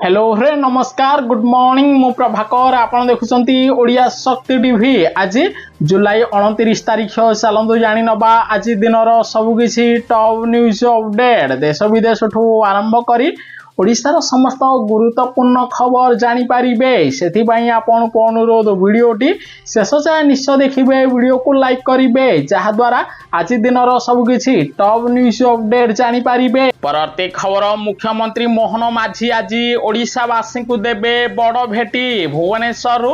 Hello रे नमस्कार good morning मु प्रभाकर आपण देखुचंती ओडिया शक्ति टीवी। आज जुलाई 29 तारीख चलतु जानी नबा आज दिनर सबुकिछि टॉप न्यूज अपडेट देश विदेश ठू आरंभ करी ओडिशार समस्त गुरुत्वपूर्ण खबर जानी पारिबे। सेथिबाई आपण को अनुरोध वीडियोटी शेष जाए निश्चय देखिबे, वीडियो को लाइक करिबे जहा द्वारा आज दिनर सबुकिछि टॉप न्यूज अपडेट जानी पारिबे। परवर्ती खबर मुख्यमंत्री मोहन माझी आज ओडिशावासी को देबे बड़ भेटी। भुवनेश्वर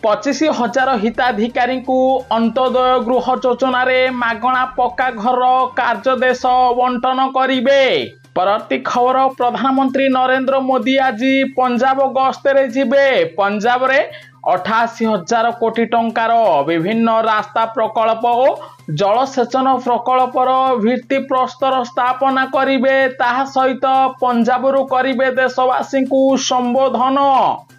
25,000 हिताधिकारी को अंत्योदय गृह योजना मागणा पक्का घर कार्यदेश बंटन करिबे। परवर्ती खबर प्रधानमंत्री नरेंद्र मोदी आज पंजाब गस्ते जिबे। पंजाब रे 88,000 कोटी टंकार विभिन्न रास्ता प्रकल्प और जलसेचन प्रकल्पर भित्ति प्रस्तर स्थापना करिबे। ताहा सहित पंजाबरू करिबे देशवासी को संबोधन।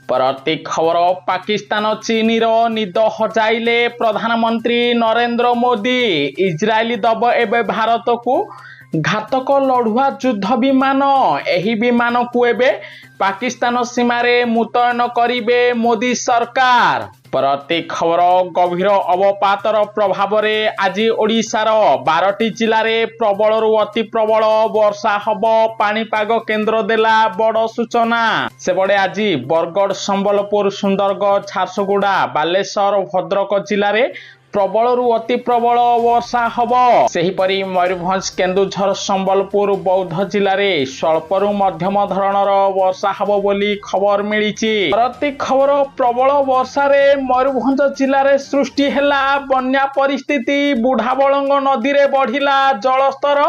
परवर्ती खबर पाकिस्तान चीन निद हजाइले प्रधानमंत्री नरेंद्र मोदी। इजराइल दब एबे भारत को घातक लड़ुआ युद्ध विमान। एही विमान को एबे पाकिस्तान सीमारे मुतयन करिबे मोदी सरकार। परवर्ती खबर गभीर अवपातर प्रभाव रे आज ओडिशार 12टी जिले में प्रबल अति प्रबल वर्षा हब। पाणीपाग केन्द्र देला बड़ सूचना। सेबड़े आज बरगढ़ संबलपुर सुंदरगढ़ झारसुगुड़ा बालेश्वर भद्रक जिले में प्रबल अति प्रबल वर्षा हब। सेहीपरि मयूरभंज केन्दुझर संबलपुर बौद्ध जिले में स्वल्परू मध्यम धरणर वर्षा हब बोली खबर मिली। परवर्ती खबर प्रबल वर्षा रे मयूरभंज जिले में सृष्टि हैला बन्या परिस्थिति। बुढ़ाबलंग नदी रे बढ़िला जलस्तर।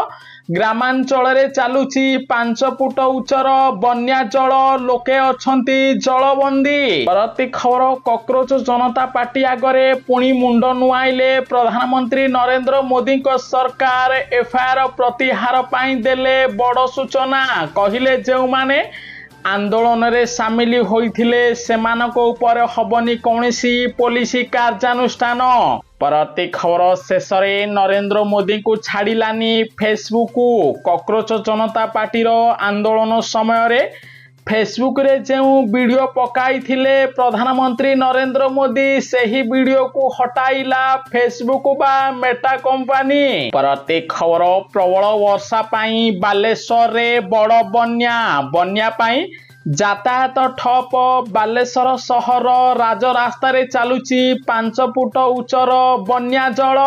ग्रामांचल रे चालुची 5 फुट उच्चर बन्या जल। लोके अछंती जलबंदी। परवर्ती खबर कॉकरोच जनता पार्टी आगरे पुणी मुंड नुआइले प्रधानमंत्री नरेंद्र मोदी को सरकार। एफआईआर प्रतिहार पाई देले बड़ सूचना। कहिले जेउ माने आंदोलन रे सामिल होइथिले सेमानक उपर हबनी कौनसी पुलिस कार्यानुष्ठान। परवर्ती खबर शेष नरेंद्र मोदी को छाड़िलानी फेसबुक। कॉकरोच जनता पार्टी आंदोलन समय रे फेसबुक रे जो वीडियो पकाई थिले प्रधानमंत्री नरेंद्र मोदी सही वीडियो को हटाइला फेसबुक बा मेटा कंपनी। परवर्ती खबर प्रबल वर्षा पाई बालेश्वर रे बड़ बन्या पाई यातायात ठप। बालेश्वर सहर राजरास्ता रे चालुची 5 फुट उच्चर बन्या जल।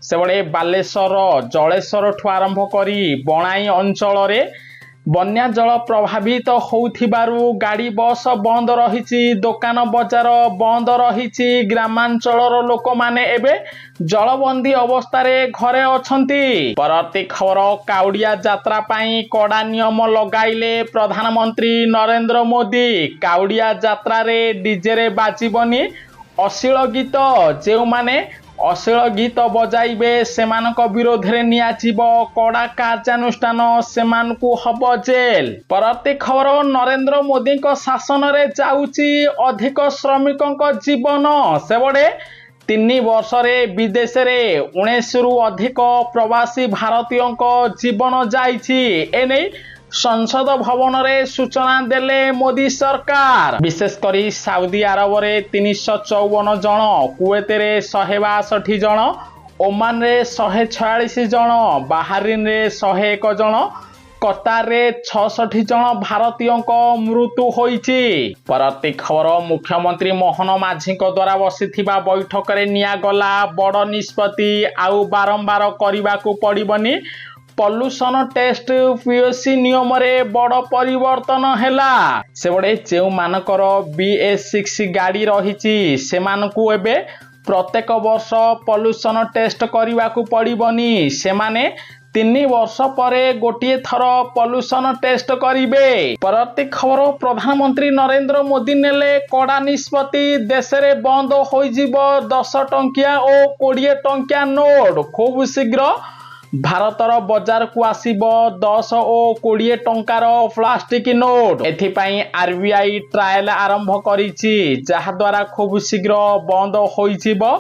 सेबड़े बालेश्वर जलेश्वर ठू आरंभ करी बणाई अंचल रे बन्या जल प्रभावित होउथिबारु गाड़ी बस बंद रहिछि। दुकान बजार बंद रहिछि। ग्रामांचलर लोक माने एबे जलबंदी अवस्था रे घरे अछंती। परवर्ती खबर काउडिया यात्रा पाई कड़ा नियम लगाइले प्रधानमंत्री नरेंद्र मोदी। काउडिया यात्रा रे डीजे रे बाजिबनी अश्लील गीत। जेउ माने अश्लील गीत बजाइबे सेमानक विरोध रे नियाजिब कड़ा कार्यानुष्ठान। सेमानकु हब जेल। परवर्ती खबर नरेंद्र मोदी को शासन रे जाउची अधिक श्रमिकों जीवन। सेबड़े 3 वर्ष रे विदेश रे 19 रु अधिक प्रवासी भारतीयों जीवन जाइछि। एने संसद भवन रे सूचना देले मोदी सरकार। विशेषकर साउदी अरब रे 354 जन, कुवेत रे 162 जन, ओमान रे 146 जन, बाहरीन रे 101 जन, कतार रे 66 जन भारतीयों मृत्यु होइछि। परवर्ती खबर मुख्यमंत्री मोहन माझी द्वारा बसिथिबा बैठक रे नियागला बड़ निष्पत्ति। आउ बारंबार करबाकू पड़िबनी। पॉल्यूशन टेस्ट पीओसी नियम रे बड़ परिवर्तन हैला। सेबड़े जेउ मानकर BS6 गाड़ी रहिछि सेमानकू एबे प्रत्येक वर्ष पॉल्यूशन टेस्ट करबाकू पड़िबनी। सेमाने 3 वर्ष परे गोटे थर पॉल्यूशन टेस्ट करिबे। परवर्ती खबर प्रधानमंत्री नरेंद्र मोदी नेले कड़ा निष्पत्ति। देश रे बंद होइजिबो 10 टंकिया और 20 टंकिया नोट। खूब शीघ्र भारतर बजार को आसीबो 10 और 20 टंकार प्लास्टिक नोट। एथिपाई आरबीआई ट्रायल आरंभ करिछि जहा द्वारा खूब शीघ्र बंद होइजिबो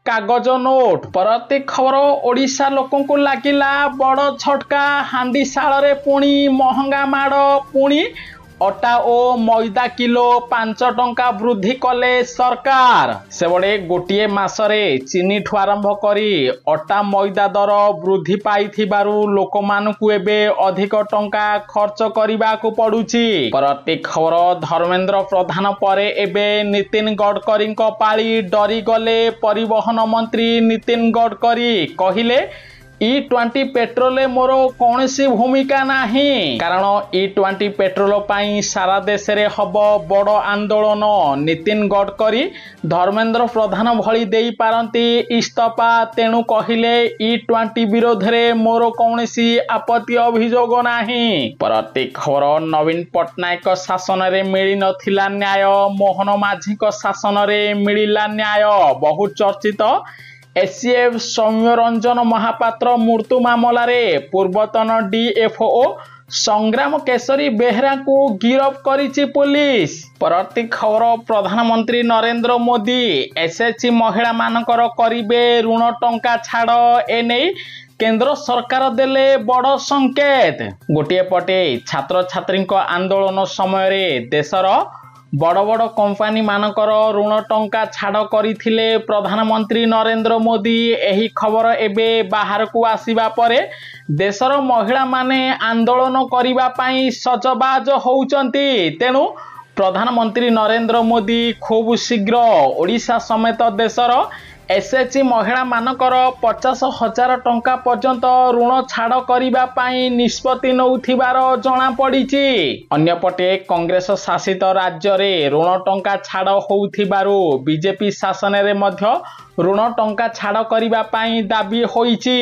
कागज नोट। परवर्ती खबर ओडिशा लोकों को लागिला बड़ झटका। हांडीशाल रे पुणी महंगा माड़। पुणी ଅଟା ଓ ମଇଦା କିଲୋ 5 ଟଙ୍କା ବୃଦ୍ଧି କଲେ ସରକାର। ସେବଡେ ଗୋଟିଏ ମାସରେ ଚିନିଠୁ ଆରମ୍ଭ କରି ଅଟା ମଇଦା ଦର ବୃଦ୍ଧି ପାଇଥିବାରୁ ଲୋକମାନଙ୍କୁ ଏବେ ଅଧିକ ଟଙ୍କା ଖର୍ଚ୍ଚ କରିବାକୁ ପଡୁଛି। ପରବର୍ତ୍ତୀ ଖବର, ଧର୍ମେନ୍ଦ୍ର ପ୍ରଧାନ ପରେ ଏବେ ନୀତିନ ଗଡକରୀଙ୍କ ପାଳି। ଡରିଗଲେ ପରିବହନ ମନ୍ତ୍ରୀ ନୀତିନ ଗଡକରୀ କହିଲେ E20 ପେଟ୍ରୋଲରେ ମୋର କୌଣସି ଭୂମିକା ନାହିଁ, କାରଣ E20 ପେଟ୍ରୋଲ ପାଇଁ ସାରା ଦେଶରେ ହବ ବଡ଼ ଆନ୍ଦୋଳନ। ନୀତିନ ଗଡକରୀ ଧର୍ମେନ୍ଦ୍ର ପ୍ରଧାନ ଭଳି ଦେଇପାରନ୍ତି ଇସ୍ତଫା, ତେଣୁ କହିଲେ E20 ବିରୋଧରେ ମୋର କୌଣସି ଆପତ୍ତି ଅଭିଯୋଗ ନାହିଁ। ପରବର୍ତ୍ତୀ ଖବର, ନବୀନ ପଟ୍ଟନାୟକ ଶାସନରେ ମିଳିନଥିଲା ନ୍ୟାୟ, ମୋହନ ମାଝୀଙ୍କ ଶାସନରେ ମିଳିଲା ନ୍ୟାୟ। ବହୁ ଚର୍ଚ୍ଚିତ ଏସିଏଫ୍ ସୌମ୍ୟରଞ୍ଜନ ମହାପାତ୍ର ମୃତ୍ୟୁ ମାମଲାରେ ପୂର୍ବତନ DFO ସଂଗ୍ରାମ କେଶରୀ ବେହେରାଙ୍କୁ ଗିରଫ କରିଛି ପୁଲିସ। ପରବର୍ତ୍ତୀ ଖବର, ପ୍ରଧାନମନ୍ତ୍ରୀ ନରେନ୍ଦ୍ର ମୋଦି SHG ମହିଳାମାନଙ୍କର କରିବେ ଋଣ ଟଙ୍କା ଛାଡ଼, ଏନେଇ କେନ୍ଦ୍ର ସରକାର ଦେଲେ ବଡ଼ ସଂକେତ। ଗୋଟିଏ ପଟେ ଛାତ୍ରଛାତ୍ରୀଙ୍କ ଆନ୍ଦୋଳନ ସମୟରେ ଦେଶର ବଡ଼ ବଡ଼ କମ୍ପାନୀ ମାନଙ୍କର ଋଣ ଟଙ୍କା ଛାଡ଼ କରିଥିଲେ ପ୍ରଧାନମନ୍ତ୍ରୀ ନରେନ୍ଦ୍ର ମୋଦି। ଏହି ଖବର ଏବେ ବାହାରକୁ ଆସିବା ପରେ ଦେଶର ମହିଳାମାନେ ଆନ୍ଦୋଳନ କରିବା ପାଇଁ ସଜବାଜ ହେଉଛନ୍ତି। ତେଣୁ ପ୍ରଧାନମନ୍ତ୍ରୀ ନରେନ୍ଦ୍ର ମୋଦି ଖୁବ୍ ଶୀଘ୍ର ଓଡ଼ିଶା ସମେତ ଦେଶର SHG ମହିଳାମାନଙ୍କର 50,000 ଟଙ୍କା ପର୍ଯ୍ୟନ୍ତ ଋଣ ଛାଡ଼ କରିବା ପାଇଁ ନିଷ୍ପତ୍ତି ନେଉଥିବାର ଜଣାପଡ଼ିଛି। ଅନ୍ୟପଟେ କଂଗ୍ରେସ ଶାସିତ ରାଜ୍ୟରେ ଋଣ ଟଙ୍କା ଛାଡ଼ ହେଉଥିବାରୁ ବିଜେପି ଶାସନରେ ମଧ୍ୟ ଋଣ ଟଙ୍କା ଛାଡ଼ କରିବା ପାଇଁ ଦାବି ହୋଇଛି।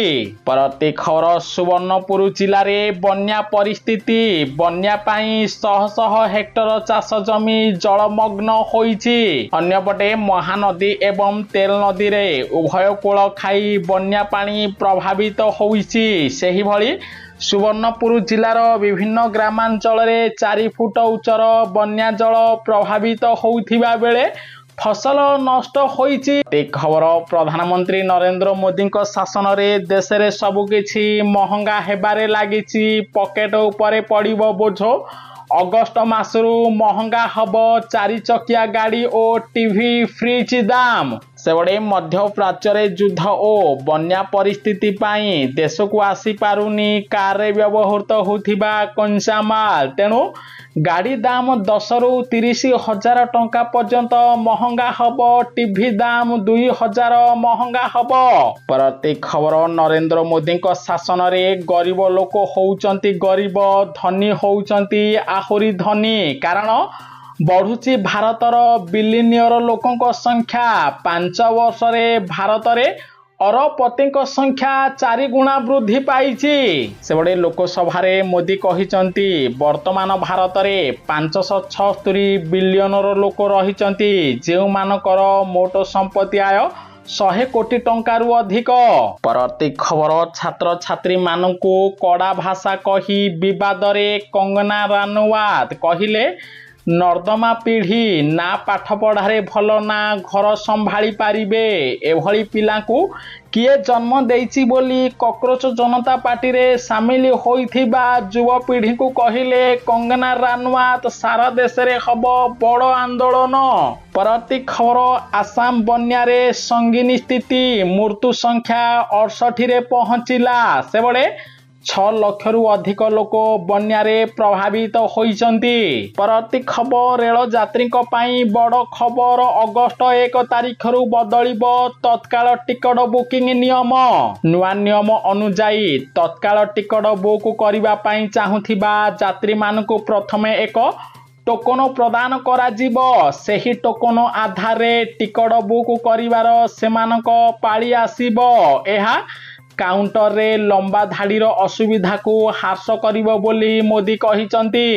ପରବର୍ତ୍ତୀ ଖବର, ସୁବର୍ଣ୍ଣପୁର ଜିଲ୍ଲାରେ ବନ୍ୟା ପରିସ୍ଥିତି। ବନ୍ୟା ପାଇଁ ଶହ ଶହ ହେକ୍ଟର ଚାଷ ଜମି ଜଳମଗ୍ନ ହୋଇଛି। ଅନ୍ୟପଟେ ମହାନଦୀ ଏବଂ ତେଲ ନଦୀରେ ଉଭୟ କୂଳ ଖାଇ ବନ୍ୟା ପାଣି ପ୍ରଭାବିତ ହୋଇଛି। ସେହିଭଳି ସୁବର୍ଣ୍ଣପୁର ଜିଲ୍ଲାର ବିଭିନ୍ନ ଗ୍ରାମାଞ୍ଚଳରେ 4 ଫୁଟ ଉଚ୍ଚର ବନ୍ୟା ଜଳ ପ୍ରଭାବିତ ହେଉଥିବା ବେଳେ ଫସଲ ନଷ୍ଟ ହୋଇଛି। ଏ ଖବର, ପ୍ରଧାନମନ୍ତ୍ରୀ ନରେନ୍ଦ୍ର ମୋଦିଙ୍କ ଶାସନରେ ଦେଶରେ ସବୁକିଛି ମହଙ୍ଗା ହେବାରେ ଲାଗିଛି। ପକେଟ ଉପରେ ପଡ଼ିବ ବୋଝ। ଅଗଷ୍ଟ ମାସରୁ ମହଙ୍ଗା ହବ 4 ଚକିଆ ଗାଡ଼ି ଓ ଟିଭି ଫ୍ରିଜ୍ ଦାମ। ସେପଟେ ମଧ୍ୟପ୍ରାଚ୍ୟରେ ଯୁଦ୍ଧ ଓ ବନ୍ୟା ପରିସ୍ଥିତି ପାଇଁ ଦେଶକୁ ଆସିପାରୁନି କାରରେ ବ୍ୟବହୃତ ହେଉଥିବା କଞ୍ଚାମାଲ, ତେଣୁ ଗାଡ଼ି ଦାମ 10ରୁ 30 ହଜାର ଟଙ୍କା ପର୍ଯ୍ୟନ୍ତ ମହଙ୍ଗା ହବ। ଟିଭି ଦାମ 2,000 ମହଙ୍ଗା ହବ। ପରବର୍ତ୍ତୀ ଖବର, ନରେନ୍ଦ୍ର ମୋଦିଙ୍କ ଶାସନରେ ଗରିବ ଲୋକ ହେଉଛନ୍ତି ଗରିବ, ଧନୀ ହେଉଛନ୍ତି ଆହୁରି ଧନୀ, କାରଣ ବଢ଼ୁଛି ଭାରତର ବିଲିନିୟର ଲୋକଙ୍କ ସଂଖ୍ୟା। 5 ବର୍ଷରେ ଭାରତରେ ଅରବପତିଙ୍କ ସଂଖ୍ୟା 4 ଗୁଣା ବୃଦ୍ଧି ପାଇଛି। ସେପଟେ ଲୋକସଭାରେ ମୋଦି କହିଛନ୍ତି ବର୍ତ୍ତମାନ ଭାରତରେ 576 ବିଲିୟନର ଲୋକ ରହିଛନ୍ତି, ଯେଉଁମାନଙ୍କର ମୋଟ ସମ୍ପତ୍ତି ଆୟ 100 କୋଟି ଟଙ୍କାରୁ ଅଧିକ। ପରବର୍ତ୍ତୀ ଖବର, ଛାତ୍ରଛାତ୍ରୀମାନଙ୍କୁ କଡ଼ା ଭାଷା କହି ବିବାଦରେ କଙ୍ଗନା ରାନୱାତ କହିଲେ ନର୍ଦ୍ଦମା ପିଢ଼ି ନା ପାଠପଢ଼ାରେ ଭଲ ନା ଘର ସମ୍ଭାଳି ପାରିବେ। ଏଭଳି ପିଲାଙ୍କୁ କିଏ ଜନ୍ମ ଦେଇଛି ବୋଲି କକରୋଚ ଜନତା ପାର୍ଟିରେ ସାମିଲ ହୋଇଥିବା ଯୁବପିଢ଼ିଙ୍କୁ କହିଲେ କଙ୍ଗନା ରାନୱାତ ସାରା ଦେଶରେ ହବ ବଡ଼ ଆନ୍ଦୋଳନ। ପରବର୍ତ୍ତୀ ଖବର, ଆସାମ ବନ୍ୟାରେ ସଙ୍ଗୀନ ସ୍ଥିତି। ମୃତ୍ୟୁ ସଂଖ୍ୟା 68ରେ ପହଞ୍ଚିଲା। ସେବେଳେ 6 ଲକ୍ଷରୁ ଅଧିକ ଲୋକ ବନ୍ୟାରେ ପ୍ରଭାବିତ ହୋଇଛନ୍ତି। ପରବର୍ତ୍ତୀ ଖବର, ରେଳ ଯାତ୍ରୀଙ୍କ ପାଇଁ ବଡ଼ ଖବର। ଅଗଷ୍ଟ 1 ତାରିଖରୁ ବଦଳିବ ତତ୍କାଳ ଟିକଟ ବୁକିଂ ନିୟମ। ନୂଆ ନିୟମ ଅନୁଯାୟୀ ତତ୍କାଳ ଟିକଟ ବୁକ୍ କରିବା ପାଇଁ ଚାହୁଁଥିବା ଯାତ୍ରୀମାନଙ୍କୁ ପ୍ରଥମେ ଏକ ଟୋକନ ପ୍ରଦାନ କରାଯିବ। ସେହି ଟୋକନ ଆଧାରରେ ଟିକଟ ବୁକ୍ କରିବାର ସେମାନଙ୍କ ପାଳି ଆସିବ। ଏହା କାଉଣ୍ଟରରେ ଲମ୍ବା ଧାଡ଼ିର ଅସୁବିଧାକୁ ହ୍ରାସ କରିବ ବୋଲି ମୋଦି କହିଛନ୍ତି।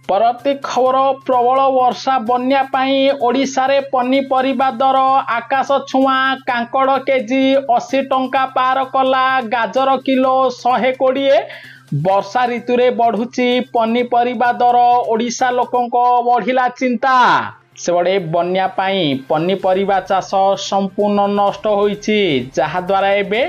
ପରବର୍ତ୍ତୀ ଖବର, ପ୍ରବଳ ବର୍ଷା ବନ୍ୟା ପାଇଁ ଓଡ଼ିଶାରେ ପନିପରିବା ଦର ଆକାଶ ଛୁଆଁ। କାଙ୍କଡ଼ କେଜି 80 ଟଙ୍କା ପାର କଲା, ଗାଜର କିଲୋ 120। ବର୍ଷା ଋତୁରେ ବଢ଼ୁଛି ପନିପରିବା ଦର, ଓଡ଼ିଶା ଲୋକଙ୍କ ବଢ଼ିଲା ଚିନ୍ତା। ସେପଟେ ବନ୍ୟା ପାଇଁ ପନିପରିବା ଚାଷ ସମ୍ପୂର୍ଣ୍ଣ ନଷ୍ଟ ହୋଇଛି, ଯାହାଦ୍ୱାରା ଏବେ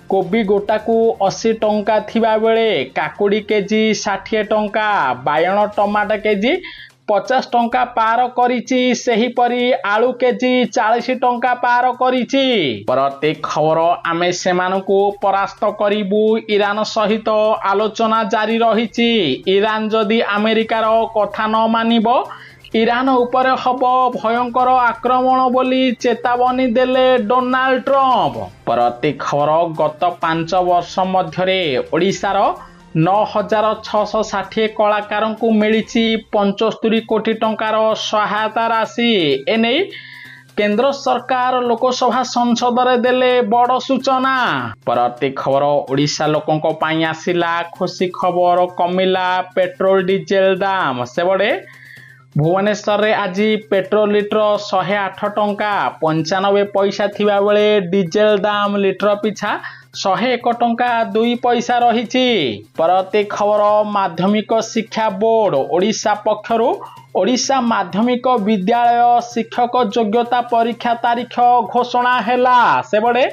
कोबी गोटाकू 80 टंका थिबा बेले काकुड़ी केजी 60 टंका, बायण टमाटर केजी 50 टंका पार करिछि। सेहीपरि आलू केजी 40 टंका पार करिछि। परवर्ती खबर आमे सेमानकू परास्त करिबु ईरान सहित आलोचना जारी रहिछि। ईरान जदि अमेरिकार कथा न मानिबो ईरान उपर हब भयंकर आक्रमण बोली चेतावनी देले डोनाल्ड ट्रंप। परवर्ती खबर गत 5 वर्ष मध्यरे ओडिशार 9660 कलाकार को मिली 75 कोटी टंकार सहायता राशि। एने केंद्र सरकार लोकसभा संसद रे देले बड़ सूचना। परवर्ती खबर ओडिशा लोकंक पई आसिला खुशी खबर, कमिला पेट्रोल डीजेल दाम। सेबडे भुवनेश्वर रे आज पेट्रोल लिटर 108 टंका 95 पैसा थिबा बेले डीजेल दाम लिटर पिछा 101 टंका 2 पैसा रहिछि। परवर्ती खबर माध्यमिक शिक्षा बोर्ड ओडिशा पक्षरु ओडिशा माध्यमिक विद्यालय शिक्षक योग्यता परीक्षा तारीख घोषणा हैला। सेबडे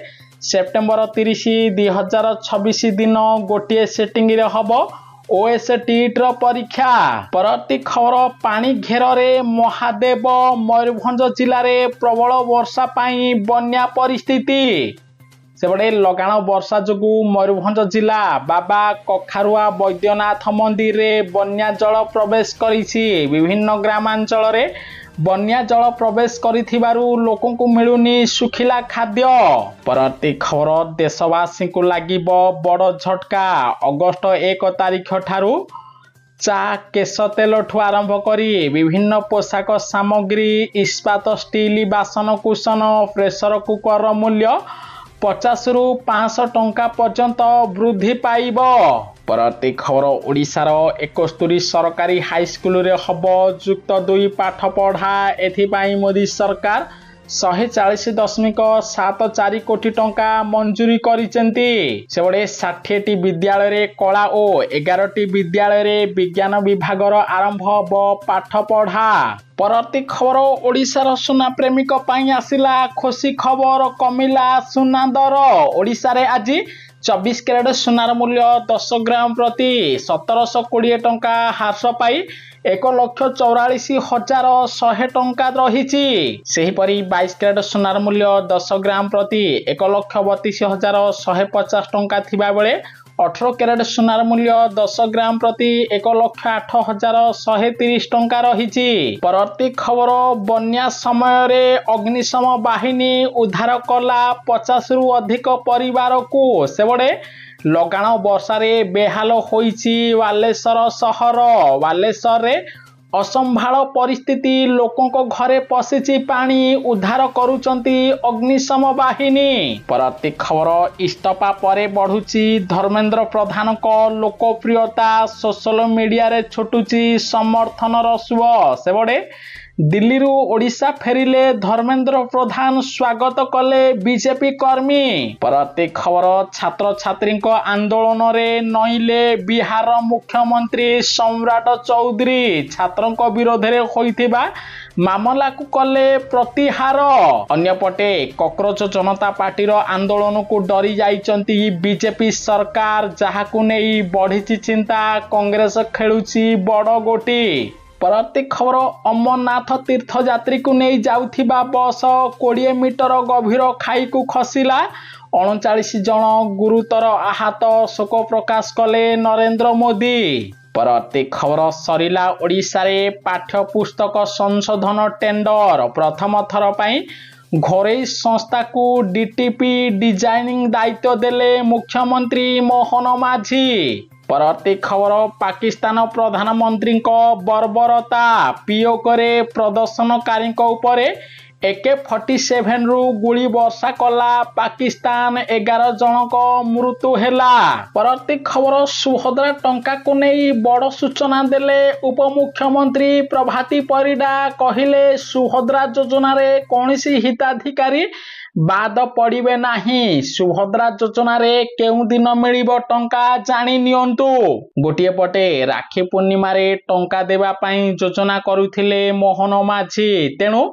सेप्टेम्बर 30 2026 दिन गोटे सेटिंग रे हबो ओएसटीईटी परीक्षा। परवर्ती खबर पानी घेर रे महादेव मयूरभंज जिले में प्रबल वर्षा पाई बन्या परिस्थिति। सेबडे लगाण वर्षा जोगु मयूरभंज जिला बाबा कखारुआ वैद्यनाथ मंदिर रे बन्या जल प्रवेश करिछि। विभिन्न ग्रामांचल रे बन्या जल प्रवेश करिथिबारु लोकन को मिलुनी सुखिला खाद्य। परवर्ती खबर देशवासी को लागिबो बड़ झटका। अगस्त 1 तारिख ठारू चा केश तेल ठू आरंभ करी विभिन्न पोशाक सामग्री, इस्पात स्टील बासन कुसन, प्रेसर कुकर मूल्य 50 रु 500 टंका पर्यंत वृद्धि पाइब। परवर्ती खबर ओडिशार 71 सरकारी हाईस्कूल रे हब युक्त 2 पाठ पढ़ा। एथिपाई मोदी सरकार 140.74 कोटी टंका मंजूरी करिसेंती। सेबडे 60टी विद्यालय रे कला और 11टी विद्यालय रे विज्ञान विभाग आरंभ हब पाठ पढ़ा। परवर्ती खबर ओडिशार सुना प्रेमिक पई आसिला खुशी खबर, कमिला सुना दर। ओडिशा रे आज 24 कैरेट सुनार मूल्य 10 ग्राम प्रति 1720 टंका ह्रास पाई 1,44,100 टंका रही। सेहीपरि 22 कैरेट सुनार मूल्य 10 ग्राम प्रति 1,32,150 टंका थिबा बेले 18 कैरेट सुनार मूल्य 10 ग्राम प्रति 1,08,130 टंका रही। परवर्ती खबर बन्या समय रे अग्निशम बाहिनी उद्धार कला 50 रु अधिक परिवार को। सेबडे लगाण वर्षा रे बेहाल होईची बालेश्वर सहर। बालेश्वर रे असंभाल परिस्थिति लोकों घरे पशिची पानी उद्धार करुचंती अग्निशम बाहिनी। परवर्ती खबर इस्तफा परे बढ़ुची धर्मेंद्र प्रधान को लोकप्रियता। सोशल मीडिया रे छुटुची समर्थन रसुव। सेबडे दिल्ली रु ओडिशा फेरिले धर्मेंद्र प्रधान स्वागत कले बीजेपी कर्मी। परवर्ती खबर छात्र छात्री आंदोलन रे नईले बिहार मुख्यमंत्री सम्राट चौधरी। छात्रों विरोध रे होइथिबा मामला को कले प्रतिहार। अन्यपटे कॉकरोच जनता पार्टी आंदोलन को डरी जाइचंती बीजेपी सरकार, जहाकु नहीं बढ़िची चिंता। कांग्रेस खेलुची बड़ गोटी। परवर्ती खबर अमरनाथ तीर्थयात्री को नहीं जाउथिबा बस 20 मीटर गभीर खाई को खसिला। 39 जन गुरुतर आहत, शोक प्रकाश कले नरेंद्र मोदी। परवर्ती खबर सरिला ओडिशा रे पाठ्य पुस्तक संशोधन टेंडर। प्रथम थर पई घोरई संस्था को डीटीपी डिजाइनिंग दायित्व देले मुख्यमंत्री मोहन माझी। परवर्ती खबर पाकिस्तान प्रधानमंत्री बर्बरता। पीओके प्रदर्शनकारी उपरे AK-47 रु गुली वर्षा कला पाकिस्तान। 11 जनक मृत्यु हैला। परवर्ती खबर सुभद्रा टंका को नहीं बड़ सूचना देले उपमुख्यमंत्री प्रभाती परिडा। कहिले सुभद्रा योजना रे कौनसी हिताधिकारी बाद पड़िबे नाही। सुभद्रा योजना रे केउ दिन मिलिबो टंका जानि नियंतु। गोटिए पटे राखी पूर्णिमा रे टंका देबा पई योजना करुथिले मोहन माझी। तेणु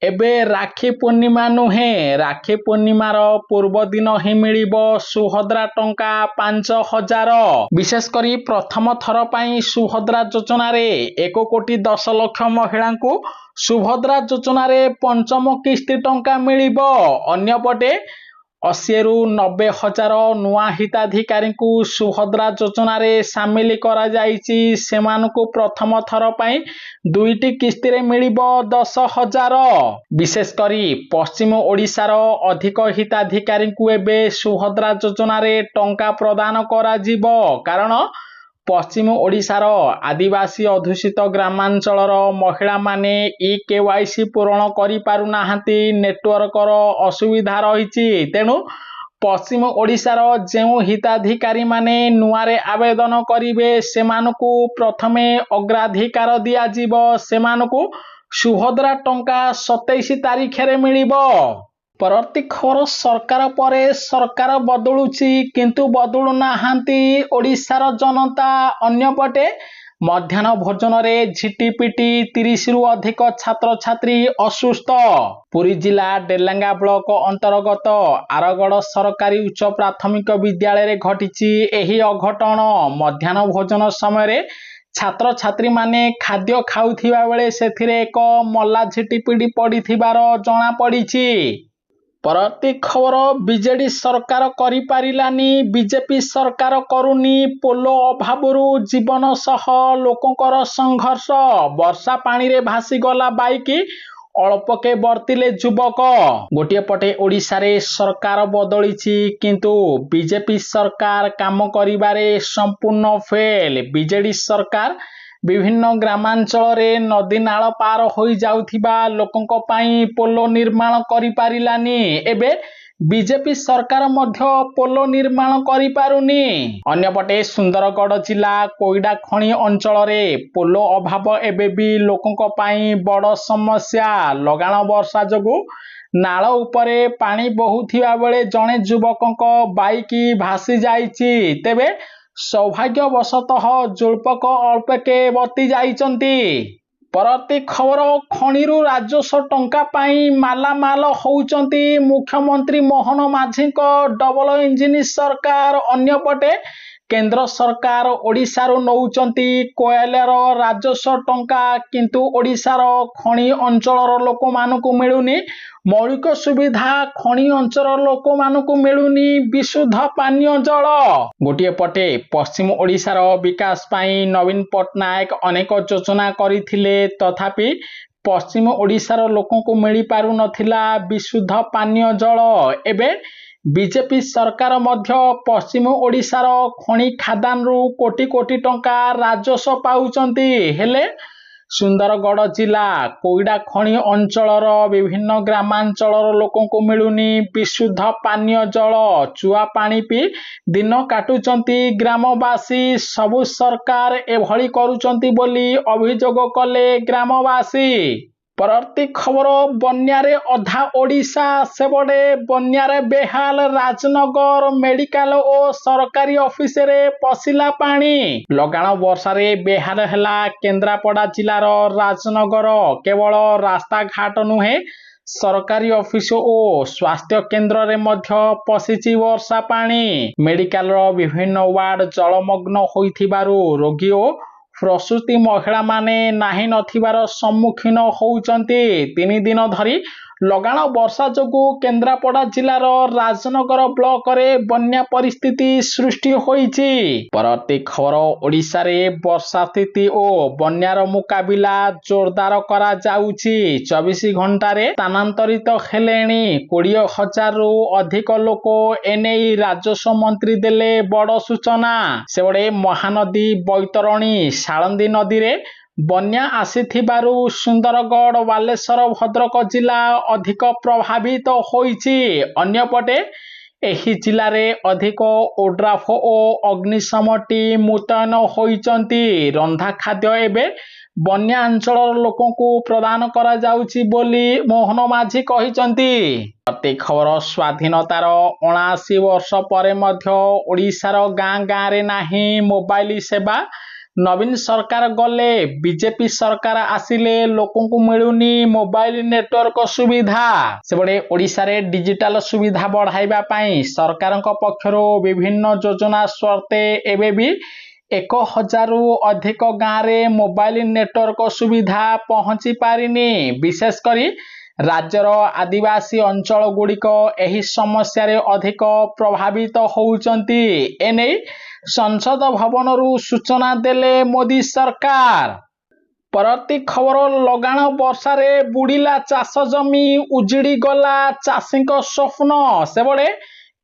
एबे राखी पूर्णिमा नुहे राखी पूर्णिमार पूर्व दिन ही मिलिबो सुभद्रा टंका 5,000। विशेष करी प्रथम थर पई सुभद्रा योजना रे 1,10,00,000 महिला को सुभद्रा योजना रे पंचम किस्ती टंका मिलिबो। अन्यपटे 80 ରୁ 90 हजार नुआ हिताधिकारी को सुभद्रा योजना रे सामिल करा जाइछि। सेमानकु प्रथम थर पई दुईटी किस्ती रे मिलिबो 10,000। विशेष करी पश्चिम ओडिशार अधिक हिताधिकारी को एबे सुभद्रा योजना रे टंका प्रदान करा जिवो। कारण पश्चिम ओडिशार आदिवासी अधुषित ग्रामांचलर महिला माने केवाईसी पूरण करि पारु नाहंती। नेटवर्कर असुविधा रहिछि। तेणु पश्चिम ओडिशार जेउ हिताधिकारी माने नुआरे आवेदन करिवे सेमानकु प्रथमे अग्राधिकार दिया जिवो। सेमानकु सुभद्रा टंका 27 तारिख रे मिलिबो। परवर्ती खबर सरकार परे सरकार बदलुची किंतु बदलु नाहांती ओडिशार जनता। अन्यपटे मध्याह्न भोजन रे झिटिपिटी 30 रु अधिक छात्र छात्री असुस्थ। पुरी जिला डेलांगा ब्लॉक अंतर्गत आरगड़ सरकारी उच्च प्राथमिक विद्यालय रे घटिची एही अघटन। मध्याह्न भोजन समय रे छात्र छात्री माने खाद्य खाउथिबा बेले सेथिरे एक मल्ला झिटिपिटी पडिथिबार जणा पडिची। परवर्ती खबर बीजेडी सरकार करि पारिलानी बीजेपी सरकार करुनी। पोलो अभावरू जीवन सह लोकंकर संघर्ष। वर्षा पानी रे भासी गला बाइक अल्पके बर्तिले युवक। गोटे पटे ओडिशा रे सरकार बदलिछि किंतु बीजेपी सरकार काम करिबारे संपूर्ण फेल। बीजेडी सरकार विभिन्न ग्रामांचल रे नदी नाल पार होई जाउथिबा लोकंक पई पोलो निर्माण करि पारिलानी। एबे बीजेपी सरकार मध्य पोलो निर्माण करि पारुनी। अन्यपटे सुंदरगढ़ जिला कोईडा खणी अंचल रे पोलो अभाव एबे भी लोकंक पई बड़ समस्या। लगाण वर्षा जोगु नाल उपरे पानी बहुथिबा बेले जणे युवकंक बाइक भासी जाइछि। तेबे सौभाग्यवशतः जुल्पक अल्पके बती जाइचंती। परवर्ती खबर खणीरू राजस्व टंका पाई मालामाल होउचंती मुख्यमंत्री मोहन माझीक डबल इंजिन सरकार। अन्यपटे केंद्र सरकार ओडिशारू नौचंती कोयलार राजस्व टंका किंतु ओडिशार खणी अंचलर लोक मानकु मिलुनी मौलिक सुविधा। खणी अंचल लोक मानकु मिलुनी विशुद्ध पानीय जल। गोटे पटे पश्चिम ओडिशार विकास पाई नवीन पट्टनायक अनेक योजना करिथिले तथापि पश्चिम ओडिशार लोकंकु मिली पारु नथिला विशुद्ध पानीय जल। एबे बीजेपी सरकार मध्य पश्चिम ओडिशार खणी खादान रु कोटी कोटी टंका राजस्व पाउचंती। हेले सुंदरगढ़ जिला कोईडा खणी अंचलर विभिन्न ग्रामांचलर लोकंकु मिलुनी विशुद्ध पानीय जल। चुआ पानी पी दिन काटुचंती ग्रामवासी। सबु सरकार एभली करूचंती बोली अभियोग कले ग्रामवासी। परवर्ती खबर बन्यारे अधा ओडिशा सेबडे बन्यारे बेहाल। राजनगर मेडिकल और सरकारी ऑफिस रे पसिला पानी। लगाण वर्षा रे बेहाल हैला केन्द्रापड़ा जिलार राजनगर। केवल रास्ता घाट नुहे सरकारी ऑफिस और स्वास्थ्य केन्द्र रे मध्य पसिची वर्षा पानी। मेडिकल रो विभिन्न वार्ड जलमग्न होइथिबारु रोगी और प्रसूति महिला माने नाही नथिबार सम्मुखीन होउचंती। 3 दिन धरी लगाण वर्षा जोगु केन्द्रापड़ा जिलार राजनगर ब्लॉक रे बन्या परिस्थिति सृष्टि होइछि। परवर्ती खबर ओडिशा रे वर्षा स्थिति और बन्यार मुकाबिला जोरदार करा जाउछि। 24 घंटा रे स्थानांतरित हेलेनी 20,000 रु अधिक लोक। एनेई राजस्व मंत्री देले बड़ सूचना। सेबडे महानदी बैतरणी साळंदी नदी रे बन्या आसीथिबारु सुंदरगढ़ बालेश्वर भद्रक जिला अधिक प्रभावित होइछि। अन्यपटे एही जिला रे अधिक ओड्राफ और अग्निशम टीम मुतयन होइचंती। रंधा खाद्य एबे बन्या अंचल लोकंकु प्रदान करा जाउछि बोली मोहन माझी कहिचंती। प्रति खबर स्वाधीनतार 79 वर्ष परे मध्य ओडिशार गाँ गाँ रे नाही मोबाइल सेवा। नवीन सरकार गले बीजेपी सरकार आसिले लोकंकु मिलुनी मोबाइल नेटवर्क सुविधा सेबडे ओडिशा रे डिजिटल सुविधा बढ़ाइबा पई सरकारक पक्षरु विभिन्न योजना स्वर्ते एबे भी 1000 रु अधिक गाँव रे मोबाइल नेटवर्क सुविधा पहुंची पारिनी विशेष करी राज्यर आदिवासी अंचल गुड़िक एही समस्या रे अधिक प्रभावित होउचंती एने संसद भवन रु सूचना देले मोदी सरकार। परवर्ती खबर लगाण वर्षा रे बुड़ीला चाष जमी उजिड़ी गला चाषीक स्वप्न सेबड़े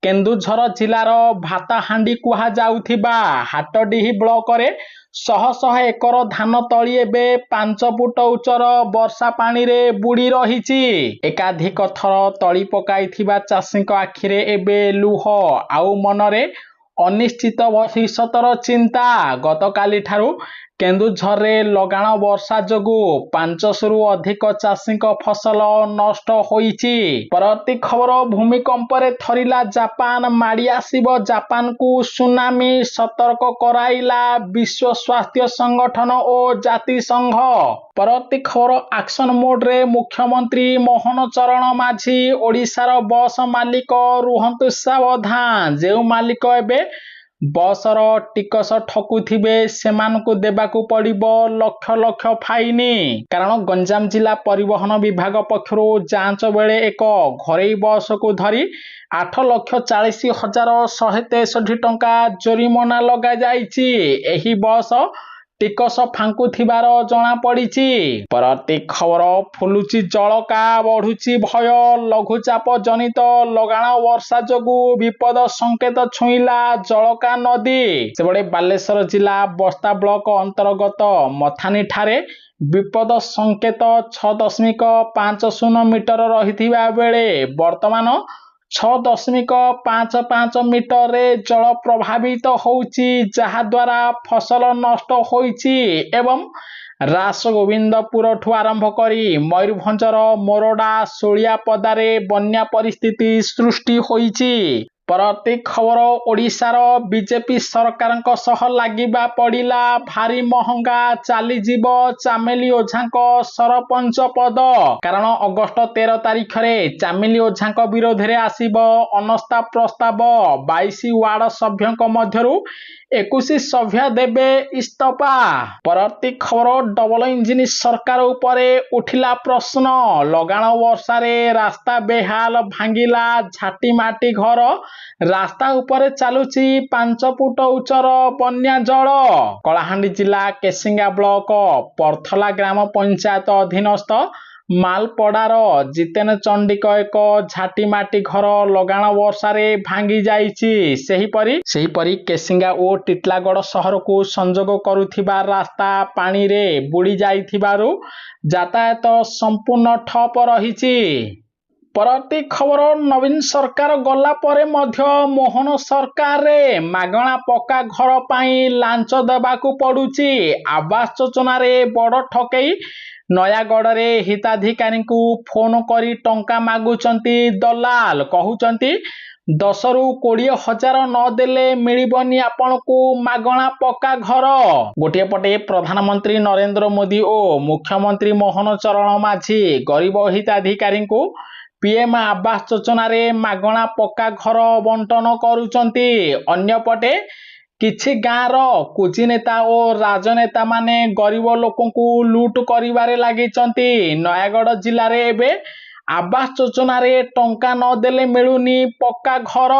केन्दुझर जिलार भाताहांडी कुहा जाउथिबा हाटडीही ब्लॉक रे शह शह एकर धान तली एबे 5 फुट उच्चर वर्षा पानी रे बुड़ी रहिछि। एकाधिक थर तली पकाइथिबा चाषीक आखिरे एबे लुह आउ मनरे अनिश्चित भविष्यतर चिंता। गतकाली ठारू केन्दुझर रे लगाण वर्षा जोगु 500 रु अधिक चाषीक फसल नष्ट होइछि। परवर्ती खबर भूमिकंप रे थरिला जापान माड़ी आसिबो जापान को सुनामी सतर्क कराइला विश्व स्वास्थ्य संगठन और जातिसंघ। परवर्ती खबर एक्शन मोड रे मुख्यमंत्री मोहन चरण माझी ओडिशार बस मालिक रुहंतु सावधान जेउ मालिक एबे बसर टिकस ठकुथिबे सेमानकु देबाकू पड़िबो लक्ष लक्ष फाइनी। कारण गंजाम जिला परिवहन विभाग पक्षरु जांच बेले एक घरेई बस को धरी 8,40,163 टंका जोरिमाना लगा जाइछि। एही बस टिकस फांकुथिबार जना पड़िछि। परवर्ती खबर फुलुची जलका बढ़ुची भय लघुचाप जनित लगाण वर्षा जोगु विपद संकेत छुईला जलका नदी सेबड़े बालेश्वर जिला बस्ता ब्लॉक अंतर्गत मथानी ठारे विपद संकेत 6.50 मीटर रहिथिबा बेले वर्तमान 6.55 मीटर रे जल प्रभावित होउची जहा द्वारा फसल नष्ट होइची एवं रासगोविंदपुर ठु आरंभ करी मयूरभंजर मोरडा सोलिया पदारे बन्या परिस्थिति सृष्टि होइची। परवर्ती खबर ओडिशार बीजेपी सरकारक सह लागिबा पड़िला भारी महंगा चाली जीव चामेली ओझांक सरपंच पद। कारण अगस्त 13 तारिख रे चामेली ओझांक विरोध रे आसीबो अनस्था प्रस्ताव 22 वार्ड सभ्यंक मध्यरु 21 सभ्य देबे इस्तफा। परवर्ती खबर डबल इंजिन सरकार उपरे उठिला प्रश्न लगाण वर्षा रे रास्ता बेहाल भांगिला झाटी माटी घर रास्ता उपरे चालुची 5 फुट उच्चर बन्या जल। कलाहांडी जिला केसिंगा ब्लॉक परथला ग्राम पंचायत अधीनस्थ मालपड़ार जितेन चंडिक एक झाटी माटी घर लगाण वर्षा रे भांगी जाइछि। सेहीपरि केसिंगा और टिटलागढ़ सहर को संजोग करुथिबा रास्ता पानी रे बुड़ी जाइथिबारु यातायात संपूर्ण ठप रहिछि। परवर्ती खबर नवीन सरकार गला परे मध्य मोहन सरकार रे मागणा पक्का घर पाई लांच देबाकू पड़ुची। आवास योजना रे बड़ ठकेई नयागढ़ रे हिताधिकारी को फोन करी टंका मागुचंती दलाल कहउचंती 10 रु 20 हजार न देले मिलिबनी आपनकू मागणा पक्का घर। गोटे पटे प्रधानमंत्री नरेंद्र मोदी और मुख्यमंत्री मोहन चरण माझी गरीब हिताधिकारी को पीएम आवास योजना रे मागणा पक्का घर बंटन करुचंती। अन्यपटे किछि गाँव कुची नेता और राजनेता माने गरीब लोकों को लूट करिवारे लागिचंती। नयागढ़ जिले रे एबे आवास योजना रे टंका न देले मिलुनी पक्का घर।